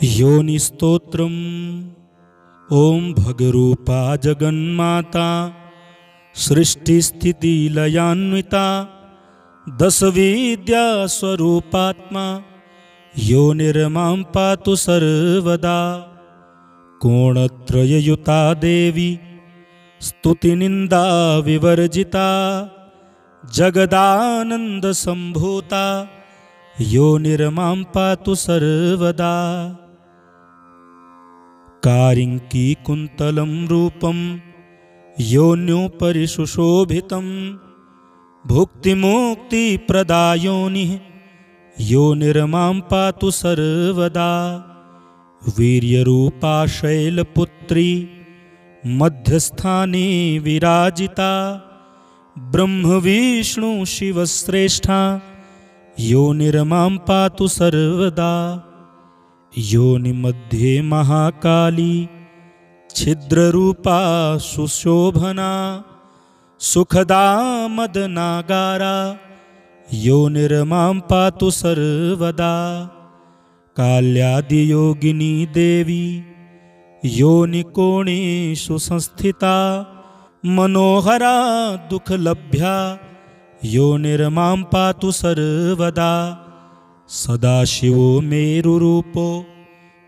योनिस्तोत्रम्। ओम भगरूपा जगन्माता सृष्टिस्थितिलयान्विता दशविद्या स्वरूपात्मा योनिर्मां पातु सर्वदा। कोणत्रययुता देवी स्तुतिनिन्दा विवर्जिता जगदानंद संभूता योनिर्मां पातु सर्वदा। कारिंकी कुंतलं रूपं योन्योपरि सुशोभितं भुक्तिमुक्ति प्रदायोनिः योनिर्मां पातु सर्वदा। वीर्यरूपा शैलपुत्री मध्यस्थाने विराजिता ब्रह्म विष्णु शिवश्रेष्ठा योनिर्मां पातु सर्वदा। योनिमध्ये महाकाली छिद्ररूपा सुशोभना सुखदा मदनागारा योनिर्मां पातु सर्वदा। काल्यादियोगिनी देवी योनिकोणेषु संस्थिता मनोहरा दुःखलभ्या योनिर्मां पातु सर्वदा। सदाशिवो मेरुरूपो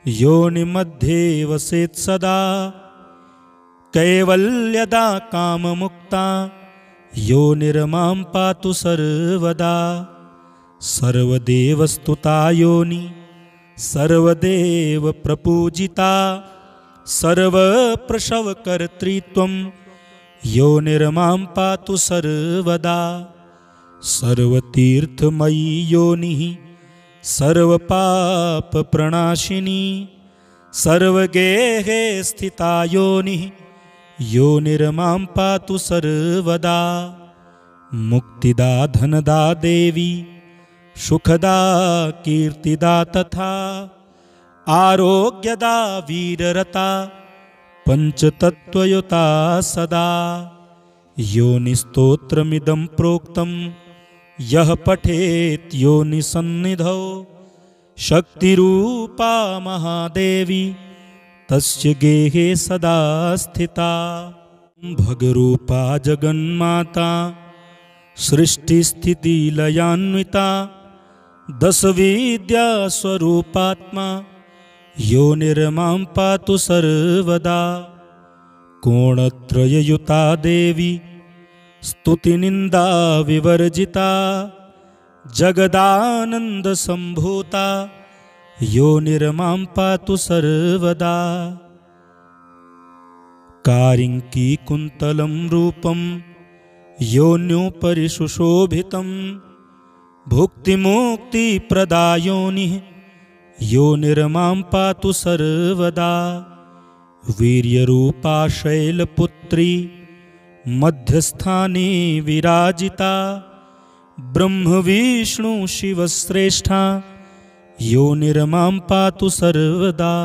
योनिमध्ये वसेत् सदा कैवल्यदा काममुक्ता योनिर्मां पातु सर्वदा। सर्वदेवस्तुता योनि सर्वदेव प्रपूजिता सर्वप्रसवकर्तृत्वं योनिर्मां पातु सर्वदा। सर्वतीर्थमयी योनिः सर्वपापप्रणाशिनी सर्वगेहे स्थिता योनिः योनिर्मां पातु सर्वदा। मुक्तिदा धनदा देवी सुखदा कीर्तिदा तथा आरोग्यदा वीररता पंचतत्वयुता सदा। योनिस्तोत्रमिदं प्रोक्तं यः पठेत् योनिसन्निधौ शक्तिरूपा महादेवी तस्य गेहे सदा स्थिता। भगरूपा जगन्माता सृष्टिस्थितिलयान्विता दशविद्या स्वरूपात्मा योनिर्मां पातु सर्वदा। कोणत्रययुता देवी स्तुतिनिन्दा विवर्जिता जगदानंद संभूता योनिर्मां पातु सर्वदा। कारिंकी कुंतलं रूपं योन्योपरि सुशोभितं भुक्तिमुक्ति प्रदायोनिः योनिर्मां पातु सर्वदा। वीर्यरूपा शैलपुत्री मध्यस्थाने विराजिता ब्रह्म विष्णु शिवश्रेष्ठा योनिर्मां पातु सर्वदा।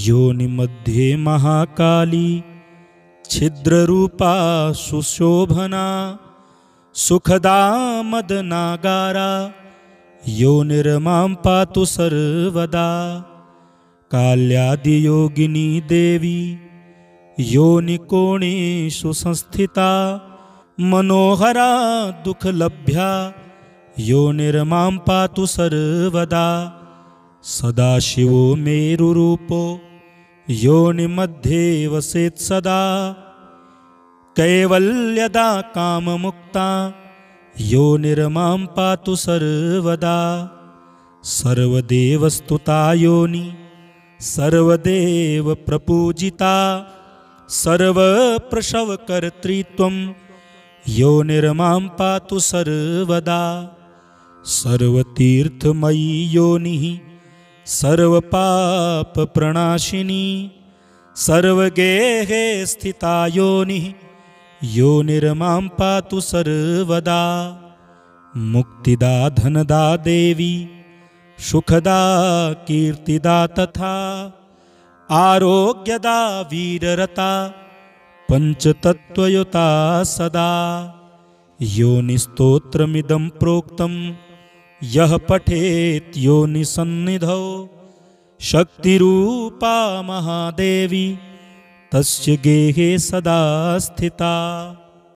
योनिमध्ये महाकाली छिद्ररूपा सुशोभना सुखदा मदनागारा योनिर्मां पातु सर्वदा। काल्यादियोगिनी देवी योनिकोणेषु संस्थिता मनोहरा दुःखलभ्या योनिर्मां पातु सर्वदा। सदाशिवो मेरुरूपो योनिमध्ये वसेत् सदा कैवल्यदा काममुक्ता योनिर्मां पातु सर्वदा। सर्वदेवस्तुता योनि सर्वदेव प्रपूजिता सर्वप्रसवकर्तृत्वं योनिर्मां पातु सर्वदा। सर्वतीर्थमयी योनिः सर्वपापप्रणाशिनी सर्वगेहे स्थिता योनिः योनिर्मां पातु सर्वदा। मुक्तिदा धनदा देवी सुखदा कीर्तिदा तथा आरोग्यदा वीररता पंचतत्वयुता सदा। योनिस्तोत्रमिदं प्रोक्तं यः पठेत् योनिसन्निधौ शक्तिरूपा महादेवी तस्य गेहे सदा स्थिता।